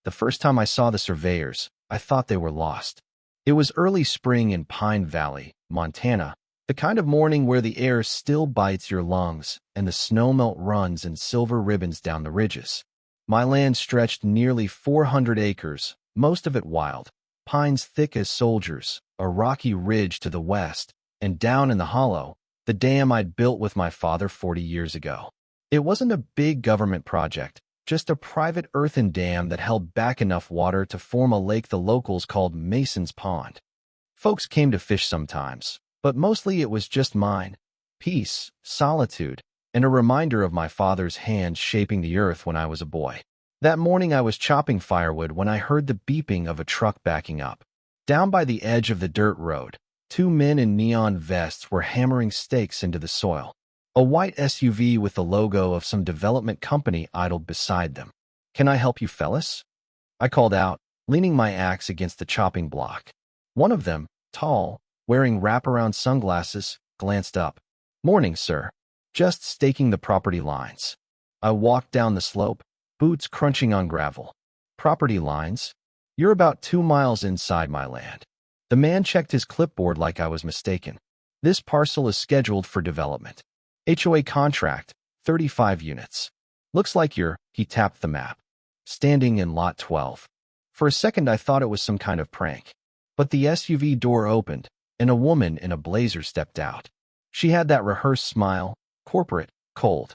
The first time I saw the surveyors, I thought they were lost. It was early spring in Pine Valley, Montana, the kind of morning where the air still bites your lungs and the snowmelt runs in silver ribbons down the ridges. My land stretched nearly 400 acres, most of it wild, pines thick as soldiers, a rocky ridge to the west, and down in the hollow, the dam I'd built with my father 40 years ago. It wasn't a big government project, just a private earthen dam that held back enough water to form a lake the locals called Mason's Pond. Folks came to fish sometimes, but mostly it was just mine. Peace, solitude, and a reminder of my father's hands shaping the earth when I was a boy. That morning I was chopping firewood when I heard the beeping of a truck backing up. Down by the edge of the dirt road, two men in neon vests were hammering stakes into the soil. A white SUV with the logo of some development company idled beside them. "Can I help you, fellas?" I called out, leaning my axe against the chopping block. One of them, tall, wearing wraparound sunglasses, glanced up. "Morning, sir. Just staking the property lines." I walked down the slope, boots crunching on gravel. "Property lines? You're about 2 miles inside my land." The man checked his clipboard like I was mistaken. "This parcel is scheduled for development. HOA contract, 35 units. Looks like he tapped the map, standing in lot 12. For a second I thought it was some kind of prank. But the SUV door opened, and a woman in a blazer stepped out. She had that rehearsed smile, corporate, cold.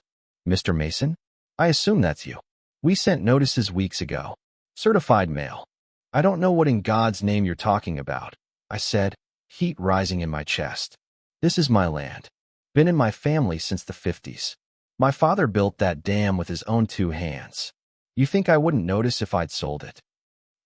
"Mr. Mason? I assume that's you. We sent notices weeks ago. Certified mail." "I don't know what in God's name you're talking about," I said, heat rising in my chest. "This is my land. Been in my family since the 50s. My father built that dam with his own 2 hands. You think I wouldn't notice if I'd sold it?"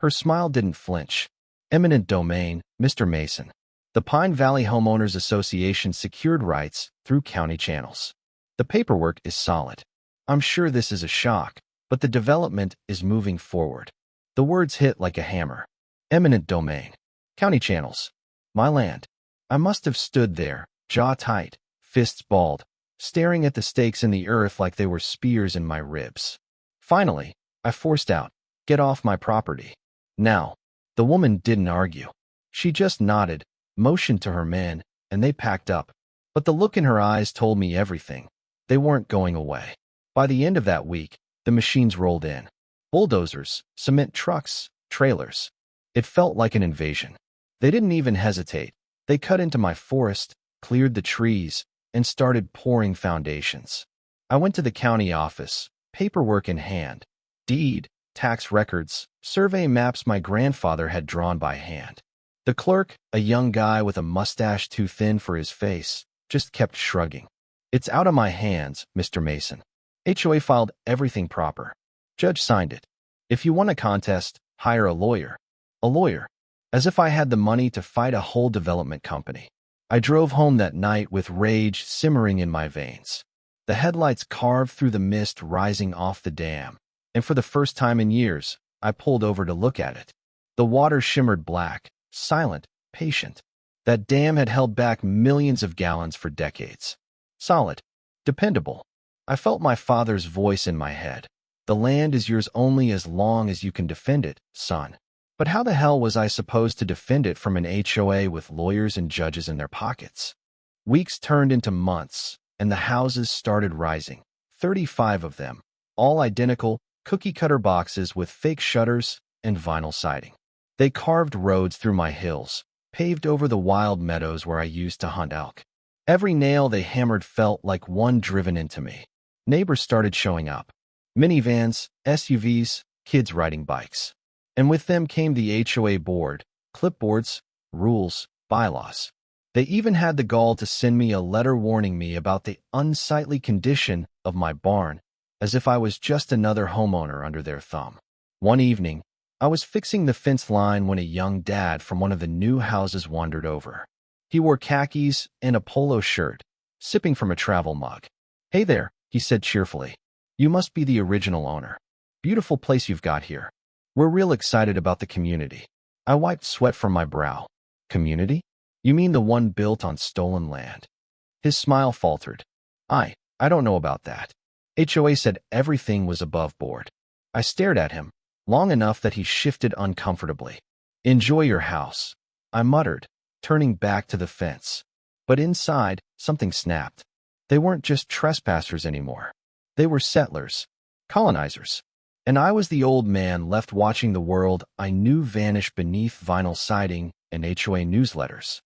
Her smile didn't flinch. "Eminent domain, Mr. Mason. The Pine Valley Homeowners Association secured rights through county channels. The paperwork is solid. I'm sure this is a shock, but the development is moving forward." The words hit like a hammer. Eminent domain. County channels. My land. I must have stood there, jaw tight, fists balled, staring at the stakes in the earth like they were spears in my ribs. Finally, I forced out, "Get off my property." Now, the woman didn't argue. She just nodded, motioned to her men, and they packed up. But the look in her eyes told me everything. They weren't going away. By the end of that week, the machines rolled in. Bulldozers, cement trucks, trailers. It felt like an invasion. They didn't even hesitate. They cut into my forest, cleared the trees, and started pouring foundations. I went to the county office, paperwork in hand, deed, tax records, survey maps my grandfather had drawn by hand. The clerk, a young guy with a mustache too thin for his face, just kept shrugging. "It's out of my hands, Mr. Mason. HOA filed everything proper. Judge signed it. If you want a contest, hire a lawyer." A lawyer. As if I had the money to fight a whole development company. I drove home that night with rage simmering in my veins. The headlights carved through the mist rising off the dam, and for the first time in years, I pulled over to look at it. The water shimmered black, silent, patient. That dam had held back millions of gallons for decades. Solid. Dependable. I felt my father's voice in my head. "The land is yours only as long as you can defend it, son." But how the hell was I supposed to defend it from an HOA with lawyers and judges in their pockets? Weeks turned into months, and the houses started rising. 35 of them, all identical, cookie-cutter boxes with fake shutters and vinyl siding. They carved roads through my hills, paved over the wild meadows where I used to hunt elk. Every nail they hammered felt like one driven into me. Neighbors started showing up. Minivans, SUVs, kids riding bikes. And with them came the HOA board, clipboards, rules, bylaws. They even had the gall to send me a letter warning me about the unsightly condition of my barn, as if I was just another homeowner under their thumb. One evening, I was fixing the fence line when a young dad from one of the new houses wandered over. He wore khakis and a polo shirt, sipping from a travel mug. "Hey there," he said cheerfully. "You must be the original owner. Beautiful place you've got here. We're real excited about the community." I wiped sweat from my brow. "Community? You mean the one built on stolen land?" His smile faltered. I don't know about that. HOA said everything was above board." I stared at him, long enough that he shifted uncomfortably. "Enjoy your house," I muttered, turning back to the fence. But inside, something snapped. They weren't just trespassers anymore. They were settlers, colonizers. And I was the old man left watching the world I knew vanish beneath vinyl siding and HOA newsletters.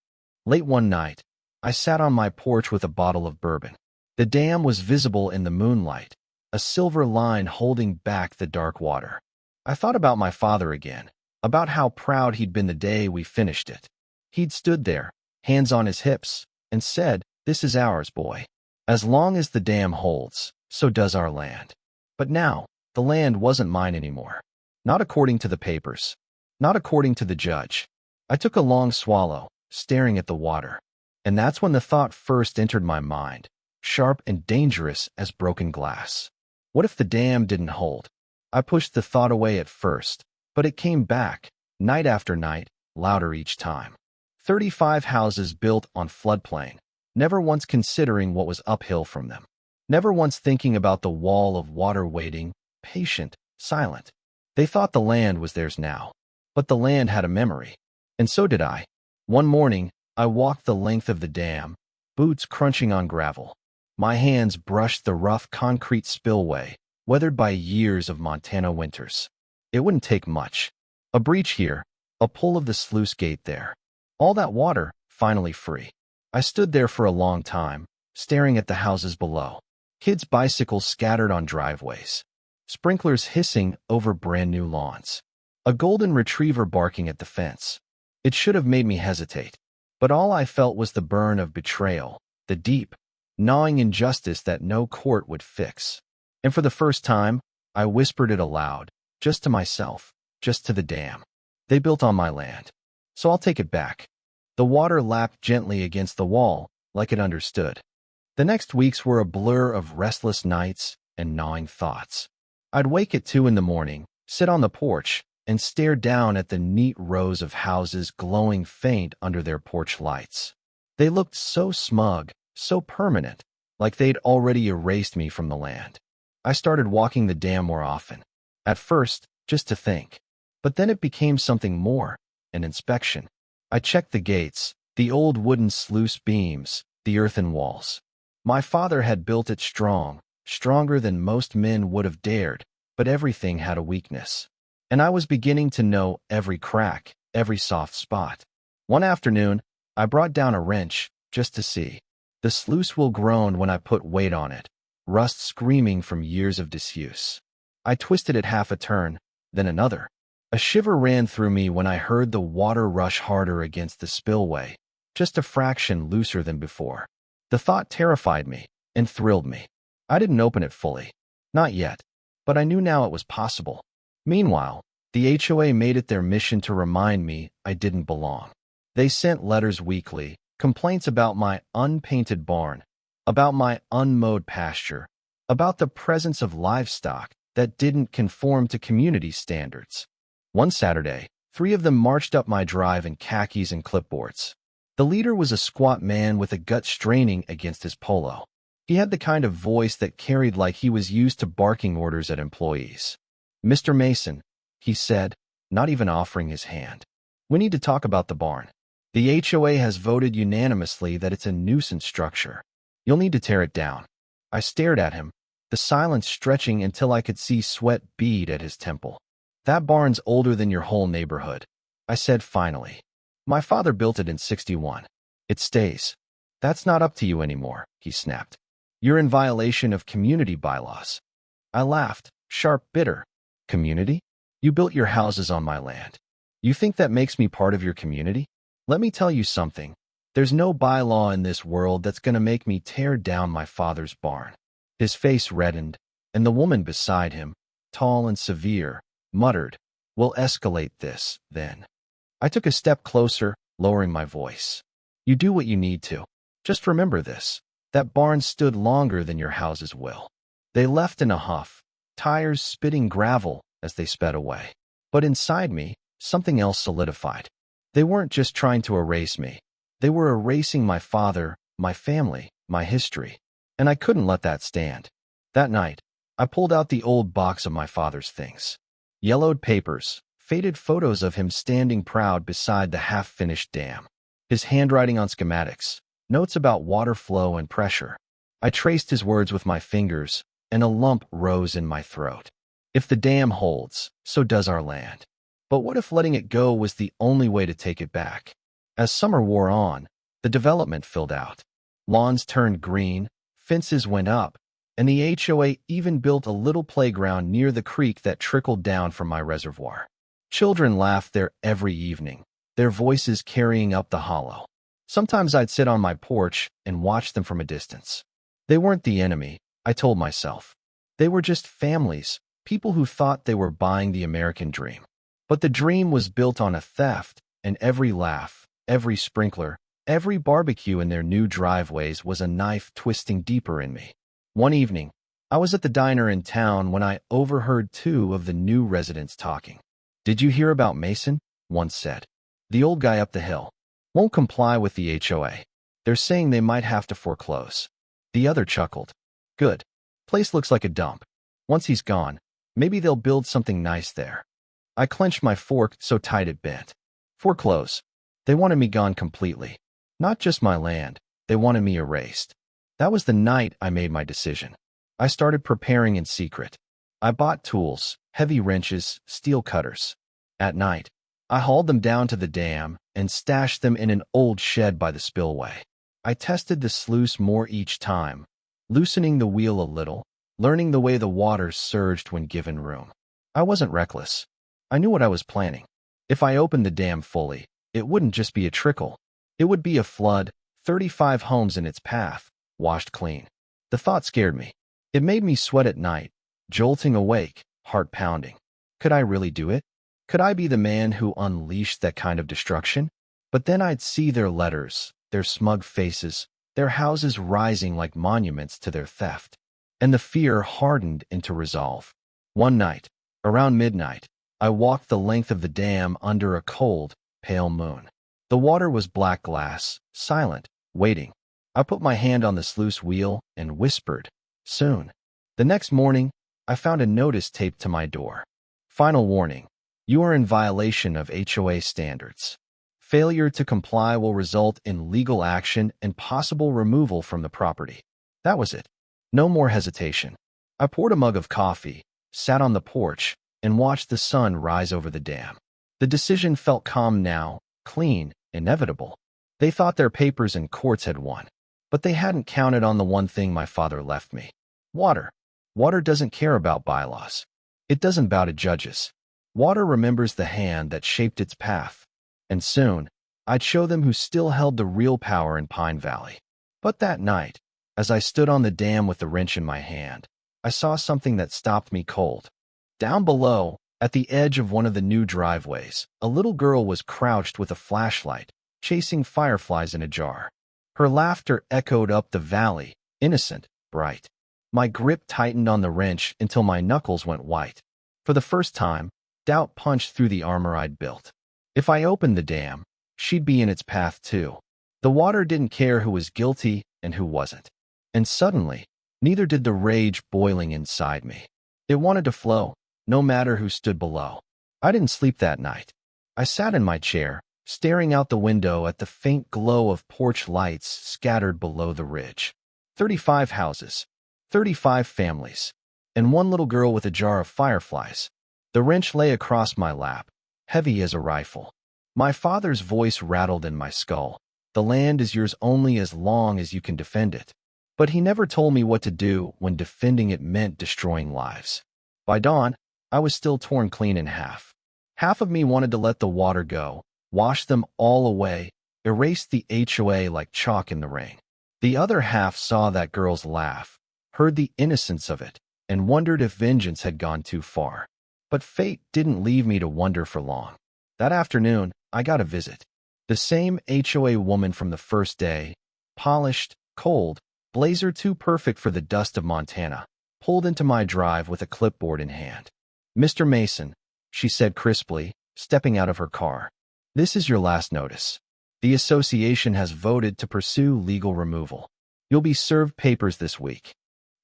Late one night, I sat on my porch with a bottle of bourbon. The dam was visible in the moonlight, a silver line holding back the dark water. I thought about my father again, about how proud he'd been the day we finished it. He'd stood there, hands on his hips, and said, "This is ours, boy. As long as the dam holds, so does our land." But now, the land wasn't mine anymore. Not according to the papers. Not according to the judge. I took a long swallow, staring at the water. And that's when the thought first entered my mind, sharp and dangerous as broken glass. What if the dam didn't hold? I pushed the thought away at first, but it came back, night after night, louder each time. 35 houses built on floodplain, never once considering what was uphill from them. Never once thinking about the wall of water waiting, patient, silent. They thought the land was theirs now. But the land had a memory. And so did I. One morning, I walked the length of the dam, boots crunching on gravel. My hands brushed the rough concrete spillway, weathered by years of Montana winters. It wouldn't take much. A breach here, a pull of the sluice gate there. All that water, finally free. I stood there for a long time, staring at the houses below. Kids' bicycles scattered on driveways. Sprinklers hissing over brand-new lawns. A golden retriever barking at the fence. It should have made me hesitate. But all I felt was the burn of betrayal, the deep, gnawing injustice that no court would fix. And for the first time, I whispered it aloud, just to myself, just to the dam. They built on my land, so I'll take it back. The water lapped gently against the wall, like it understood. The next weeks were a blur of restless nights and gnawing thoughts. I'd wake at 2 in the morning, sit on the porch, and stare down at the neat rows of houses glowing faint under their porch lights. They looked so smug, so permanent, like they'd already erased me from the land. I started walking the dam more often. At first, just to think. But then it became something more, an inspection. I checked the gates, the old wooden sluice beams, the earthen walls. My father had built it strong, stronger than most men would have dared, but everything had a weakness. And I was beginning to know every crack, every soft spot. One afternoon, I brought down a wrench, just to see. The sluice wheel groaned when I put weight on it, rust screaming from years of disuse. I twisted it half a turn, then another. A shiver ran through me when I heard the water rush harder against the spillway, just a fraction looser than before. The thought terrified me and thrilled me. I didn't open it fully. Not yet. But I knew now it was possible. Meanwhile, the HOA made it their mission to remind me I didn't belong. They sent letters weekly, complaints about my unpainted barn, about my unmowed pasture, about the presence of livestock that didn't conform to community standards. One Saturday, 3 of them marched up my drive in khakis and clipboards. The leader was a squat man with a gut straining against his polo. He had the kind of voice that carried like he was used to barking orders at employees. "Mr. Mason," he said, not even offering his hand. "We need to talk about the barn. The HOA has voted unanimously that it's a nuisance structure. You'll need to tear it down." I stared at him, the silence stretching until I could see sweat bead at his temple. "That barn's older than your whole neighborhood," I said finally. "My father built it in '61. It stays." "That's not up to you anymore," he snapped. "You're in violation of community bylaws." I laughed, sharp, bitter. "Community? You built your houses on my land. You think that makes me part of your community? Let me tell you something. There's no bylaw in this world that's going to make me tear down my father's barn." His face reddened, and the woman beside him, tall and severe, muttered, "We'll escalate this, then." I took a step closer, lowering my voice. "You do what you need to. Just remember this. That barn stood longer than your houses will." They left in a huff, tires spitting gravel as they sped away. But inside me, something else solidified. They weren't just trying to erase me. They were erasing my father, my family, my history. And I couldn't let that stand. That night, I pulled out the old box of my father's things. Yellowed papers, faded photos of him standing proud beside the half-finished dam. His handwriting on schematics, notes about water flow and pressure. I traced his words with my fingers, and a lump rose in my throat. If the dam holds, so does our land. But what if letting it go was the only way to take it back? As summer wore on, the development filled out. Lawns turned green, fences went up, and the HOA even built a little playground near the creek that trickled down from my reservoir. Children laughed there every evening, their voices carrying up the hollow. Sometimes I'd sit on my porch and watch them from a distance. They weren't the enemy, I told myself. They were just families, people who thought they were buying the American dream. But the dream was built on a theft, and every laugh, every sprinkler, every barbecue in their new driveways was a knife twisting deeper in me. One evening, I was at the diner in town when I overheard two of the new residents talking. "Did you hear about Mason?" one said. "The old guy up the hill. Won't comply with the HOA. They're saying they might have to foreclose." The other chuckled. "Good. Place looks like a dump. Once he's gone, maybe they'll build something nice there." I clenched my fork so tight it bent. Foreclose. They wanted me gone completely. Not just my land, they wanted me erased. That was the night I made my decision. I started preparing in secret. I bought tools, heavy wrenches, steel cutters. At night, I hauled them down to the dam and stashed them in an old shed by the spillway. I tested the sluice more each time, loosening the wheel a little, learning the way the water surged when given room. I wasn't reckless. I knew what I was planning. If I opened the dam fully, it wouldn't just be a trickle. It would be a flood, 35 homes in its path, washed clean. The thought scared me. It made me sweat at night, jolting awake, heart pounding. Could I really do it? Could I be the man who unleashed that kind of destruction? But then I'd see their letters, their smug faces, their houses rising like monuments to their theft. And the fear hardened into resolve. One night, around midnight, I walked the length of the dam under a cold, pale moon. The water was black glass, silent, waiting. I put my hand on the sluice wheel and whispered, "Soon." The next morning, I found a notice taped to my door. "Final warning. You are in violation of HOA standards. Failure to comply will result in legal action and possible removal from the property." That was it. No more hesitation. I poured a mug of coffee, sat on the porch, and watched the sun rise over the dam. The decision felt calm now, clean, inevitable. They thought their papers and courts had won. But they hadn't counted on the one thing my father left me. Water. Water doesn't care about bylaws. It doesn't bow to judges. Water remembers the hand that shaped its path. And soon, I'd show them who still held the real power in Pine Valley. But that night, as I stood on the dam with the wrench in my hand, I saw something that stopped me cold. Down below, at the edge of one of the new driveways, a little girl was crouched with a flashlight, chasing fireflies in a jar. Her laughter echoed up the valley, innocent, bright. My grip tightened on the wrench until my knuckles went white. For the first time, doubt punched through the armor I'd built. If I opened the dam, she'd be in its path too. The water didn't care who was guilty and who wasn't. And suddenly, neither did the rage boiling inside me. It wanted to flow, no matter who stood below. I didn't sleep that night. I sat in my chair, staring out the window at the faint glow of porch lights scattered below the ridge. 35 houses, 35 families, and one little girl with a jar of fireflies. The wrench lay across my lap, heavy as a rifle. My father's voice rattled in my skull. "The land is yours only as long as you can defend it." But he never told me what to do when defending it meant destroying lives. By dawn, I was still torn clean in half. Half of me wanted to let the water go, wash them all away, erase the HOA like chalk in the rain. The other half saw that girl's laugh, heard the innocence of it, and wondered if vengeance had gone too far. But fate didn't leave me to wonder for long. That afternoon, I got a visit. The same HOA woman from the first day, polished, cold, blazer too perfect for the dust of Montana, pulled into my drive with a clipboard in hand. "Mr. Mason," she said crisply, stepping out of her car, "this is your last notice. The association has voted to pursue legal removal. You'll be served papers this week."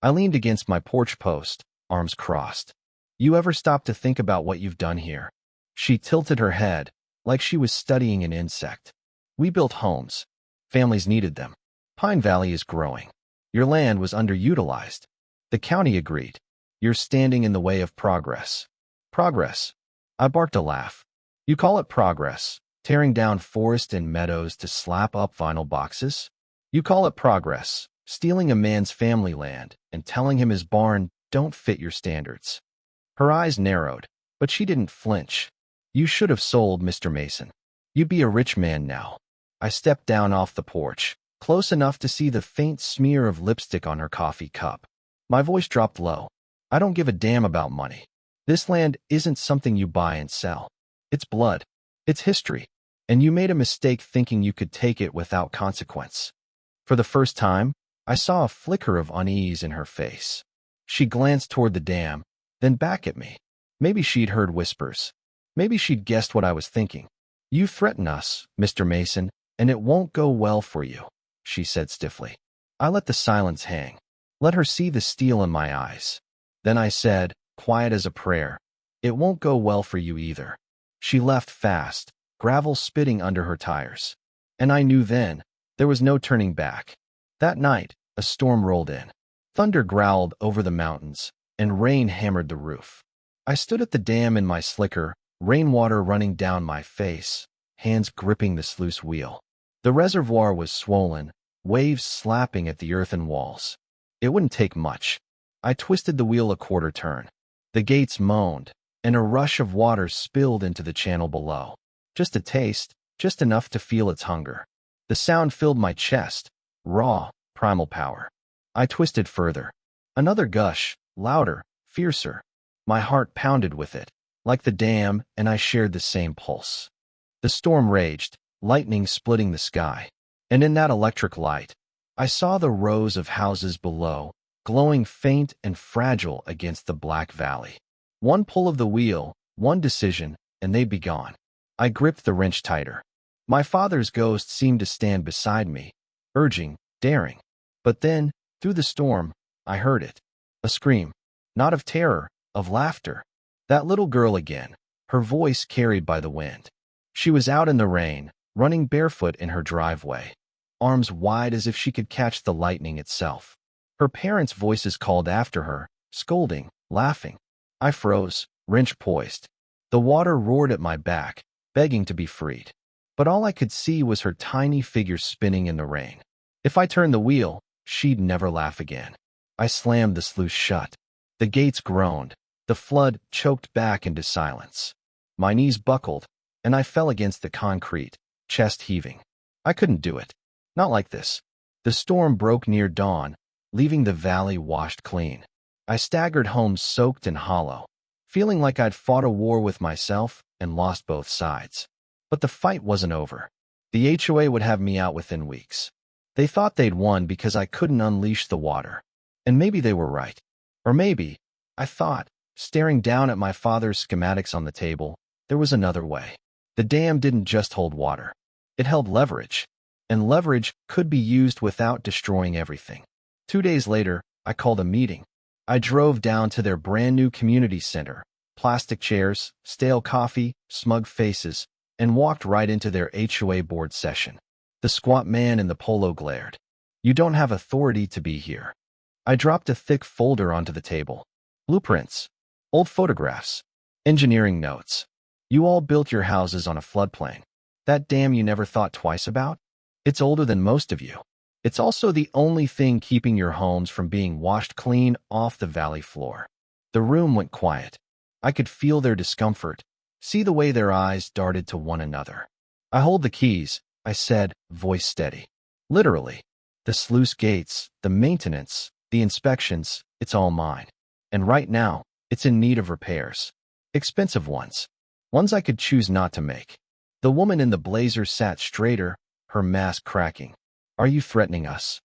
I leaned against my porch post, arms crossed. You ever stop to think about what you've done here? She tilted her head, like she was studying an insect. We built homes. Families needed them. Pine Valley is growing. Your land was underutilized. The county agreed. You're standing in the way of progress. Progress. I barked a laugh. You call it progress, tearing down forest and meadows to slap up vinyl boxes? You call it progress, stealing a man's family land and telling him his barn don't fit your standards. Her eyes narrowed, but she didn't flinch. You should have sold, Mr. Mason. You'd be a rich man now. I stepped down off the porch, close enough to see the faint smear of lipstick on her coffee cup. My voice dropped low. I don't give a damn about money. This land isn't something you buy and sell. It's blood. It's history. And you made a mistake thinking you could take it without consequence. For the first time, I saw a flicker of unease in her face. She glanced toward the dam, then back at me. Maybe she'd heard whispers. Maybe she'd guessed what I was thinking. You threaten us, Mr. Mason, and it won't go well for you, she said stiffly. I let the silence hang. Let her see the steel in my eyes. Then I said, quiet as a prayer, it won't go well for you either. She left fast, gravel spitting under her tires. And I knew then, there was no turning back. That night, a storm rolled in. Thunder growled over the mountains, and rain hammered the roof. I stood at the dam in my slicker, rainwater running down my face, hands gripping the sluice wheel. The reservoir was swollen, waves slapping at the earthen walls. It wouldn't take much. I twisted the wheel a quarter turn. The gates moaned, and a rush of water spilled into the channel below. Just a taste, just enough to feel its hunger. The sound filled my chest, raw, primal power. I twisted further. Another gush, louder, fiercer. My heart pounded with it, like the dam, and I shared the same pulse. The storm raged, lightning splitting the sky. And in that electric light, I saw the rows of houses below, glowing faint and fragile against the black valley. One pull of the wheel, one decision, and they'd be gone. I gripped the wrench tighter. My father's ghost seemed to stand beside me, urging, daring. But then, through the storm, I heard it. A scream. Not of terror, of laughter. That little girl again, her voice carried by the wind. She was out in the rain, running barefoot in her driveway, arms wide as if she could catch the lightning itself. Her parents' voices called after her, scolding, laughing. I froze, wrench poised. The water roared at my back, begging to be freed. But all I could see was her tiny figure spinning in the rain. If I turned the wheel, she'd never laugh again. I slammed the sluice shut. The gates groaned. The flood choked back into silence. My knees buckled, and I fell against the concrete, chest heaving. I couldn't do it. Not like this. The storm broke near dawn, leaving the valley washed clean. I staggered home soaked and hollow, feeling like I'd fought a war with myself and lost both sides. But the fight wasn't over. The HOA would have me out within weeks. They thought they'd won because I couldn't unleash the water. And maybe they were right. Or maybe, I thought, staring down at my father's schematics on the table, there was another way. The dam didn't just hold water. It held leverage. And leverage could be used without destroying everything. 2 days later, I called a meeting. I drove down to their brand new community center, plastic chairs, stale coffee, smug faces, and walked right into their HOA board session. The squat man in the polo glared. You don't have authority to be here. I dropped a thick folder onto the table. Blueprints, old photographs, engineering notes. You all built your houses on a floodplain. That dam you never thought twice about? It's older than most of you. It's also the only thing keeping your homes from being washed clean off the valley floor. The room went quiet. I could feel their discomfort, see the way their eyes darted to one another. I hold the keys, I said, voice steady. Literally. The sluice gates, the maintenance, the inspections, it's all mine. And right now, it's in need of repairs. Expensive ones. Ones I could choose not to make. The woman in the blazer sat straighter, her mask cracking. Are you threatening us?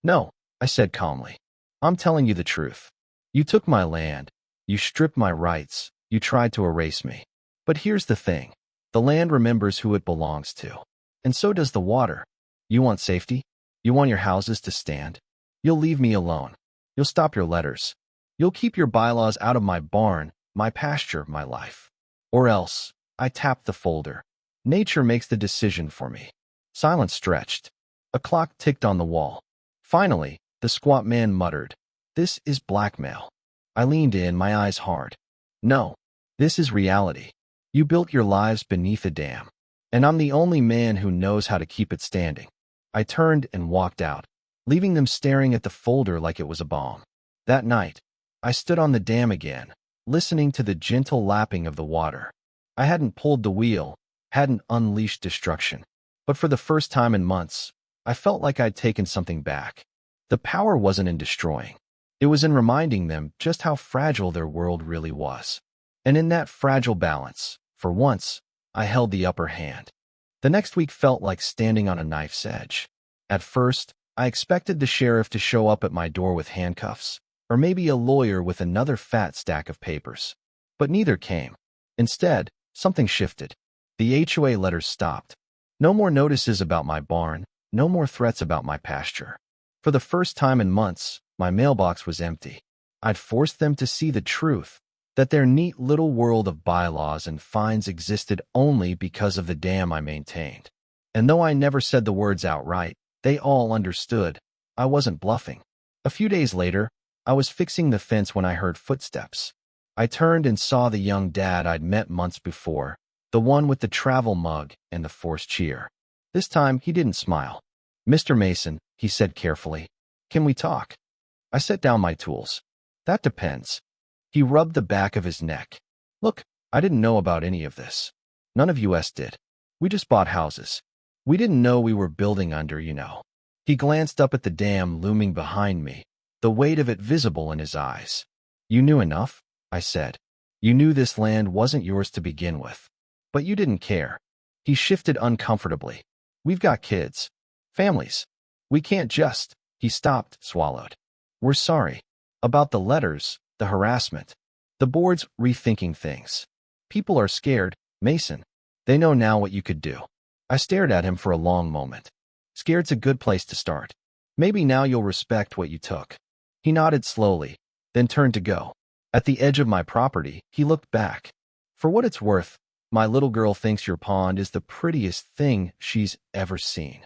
No, I said calmly. I'm telling you the truth. You took my land. You stripped my rights. You tried to erase me. But here's the thing. The land remembers who it belongs to. And so does the water. You want safety? You want your houses to stand? You'll leave me alone. You'll stop your letters. You'll keep your bylaws out of my barn, my pasture, my life. Or else, I tapped the folder. Nature makes the decision for me. Silence stretched. A clock ticked on the wall. Finally, the squat man muttered, "This is blackmail." I leaned in, my eyes hard. "No, this is reality. You built your lives beneath a dam, and I'm the only man who knows how to keep it standing." I turned and walked out, leaving them staring at the folder like it was a bomb. That night, I stood on the dam again, listening to the gentle lapping of the water. I hadn't pulled the wheel, hadn't unleashed destruction, but for the first time in months, I felt like I'd taken something back. The power wasn't in destroying. It was in reminding them just how fragile their world really was. And in that fragile balance, for once, I held the upper hand. The next week felt like standing on a knife's edge. At first, I expected the sheriff to show up at my door with handcuffs, or maybe a lawyer with another fat stack of papers. But neither came. Instead, something shifted. The HOA letters stopped. No more notices about my barn, no more threats about my pasture. For the first time in months, my mailbox was empty. I'd forced them to see the truth, that their neat little world of bylaws and fines existed only because of the dam I maintained. And though I never said the words outright, they all understood. I wasn't bluffing. A few days later, I was fixing the fence when I heard footsteps. I turned and saw the young dad I'd met months before, the one with the travel mug and the forced cheer. This time, he didn't smile. "Mr. Mason," he said carefully, "can we talk?" I set down my tools. "That depends." He rubbed the back of his neck. "Look, I didn't know about any of this. None of us did. We just bought houses. We didn't know we were building under, you know." He glanced up at the dam looming behind me, the weight of it visible in his eyes. "You knew enough," I said. "You knew this land wasn't yours to begin with. But you didn't care." He shifted uncomfortably. "We've got kids. Families. We can't just—" He stopped, swallowed. "We're sorry. About the letters, the harassment. The board's rethinking things. People are scared, Mason. They know now what you could do." I stared at him for a long moment. "Scared's a good place to start. Maybe now you'll respect what you took." He nodded slowly, then turned to go. At the edge of my property, he looked back. "For what it's worth, my little girl thinks your pond is the prettiest thing she's ever seen."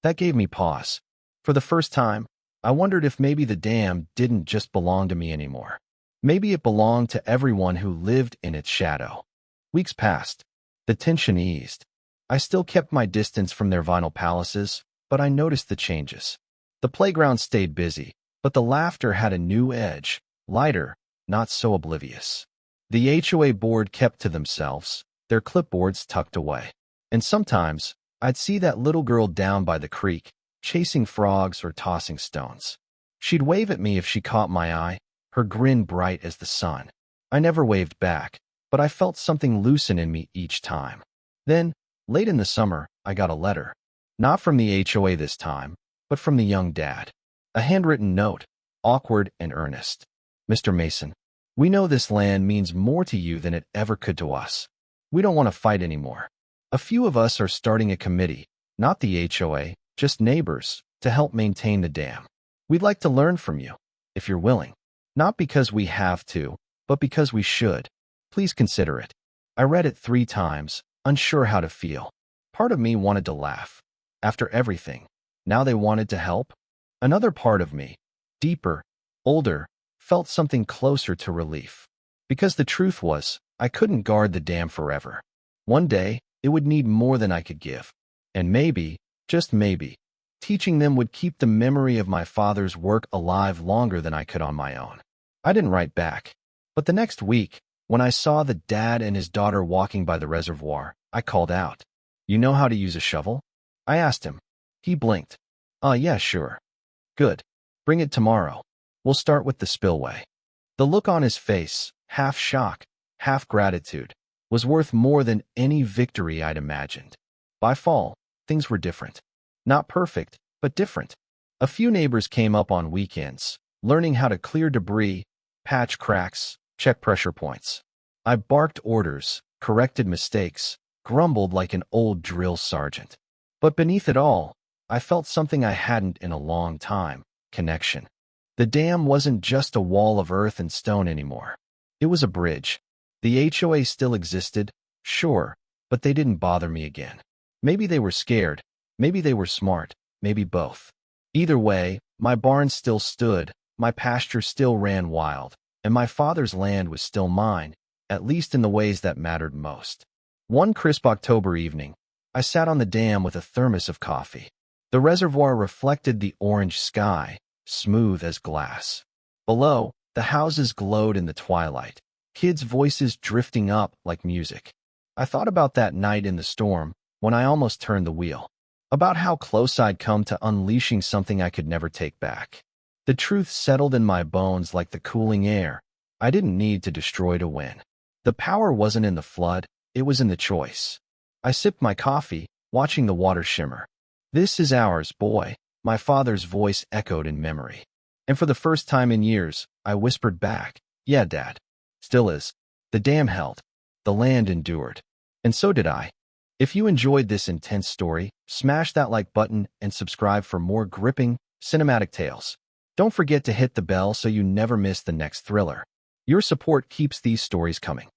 That gave me pause. For the first time, I wondered if maybe the dam didn't just belong to me anymore. Maybe it belonged to everyone who lived in its shadow. Weeks passed. The tension eased. I still kept my distance from their vinyl palaces, but I noticed the changes. The playground stayed busy, but the laughter had a new edge, lighter, not so oblivious. The HOA board kept to themselves, their clipboards tucked away. And sometimes, I'd see that little girl down by the creek, chasing frogs or tossing stones. She'd wave at me if she caught my eye, her grin bright as the sun. I never waved back, but I felt something loosen in me each time. Then, late in the summer, I got a letter. Not from the HOA this time, but from the young dad. A handwritten note, awkward and earnest. "Mr. Mason, we know this land means more to you than it ever could to us. We don't want to fight anymore. A few of us are starting a committee, not the HOA, just neighbors, to help maintain the dam. We'd like to learn from you, if you're willing. Not because we have to, but because we should. Please consider it." I read it 3 times, unsure how to feel. Part of me wanted to laugh. After everything, now they wanted to help? Another part of me, deeper, older, felt something closer to relief. Because the truth was, I couldn't guard the dam forever. One day, it would need more than I could give. And maybe, just maybe, teaching them would keep the memory of my father's work alive longer than I could on my own. I didn't write back. But the next week, when I saw the dad and his daughter walking by the reservoir, I called out, "You know how to use a shovel?" I asked him. He blinked. Yeah, sure." "Good. Bring it tomorrow. We'll start with the spillway." The look on his face, half shock, half gratitude, was worth more than any victory I'd imagined. By fall, things were different. Not perfect, but different. A few neighbors came up on weekends, learning how to clear debris, patch cracks, check pressure points. I barked orders, corrected mistakes, grumbled like an old drill sergeant. But beneath it all, I felt something I hadn't in a long time: connection. The dam wasn't just a wall of earth and stone anymore. It was a bridge, The HOA still existed, sure, but they didn't bother me again. Maybe they were scared, maybe they were smart, maybe both. Either way, my barn still stood, my pasture still ran wild, and my father's land was still mine, at least in the ways that mattered most. One crisp October evening, I sat on the dam with a thermos of coffee. The reservoir reflected the orange sky, smooth as glass. Below, the houses glowed in the twilight, kids' voices drifting up like music. I thought about that night in the storm, when I almost turned the wheel. About how close I'd come to unleashing something I could never take back. The truth settled in my bones like the cooling air. I didn't need to destroy to win. The power wasn't in the flood, it was in the choice. I sipped my coffee, watching the water shimmer. "This is ours, boy," my father's voice echoed in memory. And for the first time in years, I whispered back, "Yeah, Dad. Still is." The dam held. The land endured. And so did I. If you enjoyed this intense story, smash that like button and subscribe for more gripping, cinematic tales. Don't forget to hit the bell so you never miss the next thriller. Your support keeps these stories coming.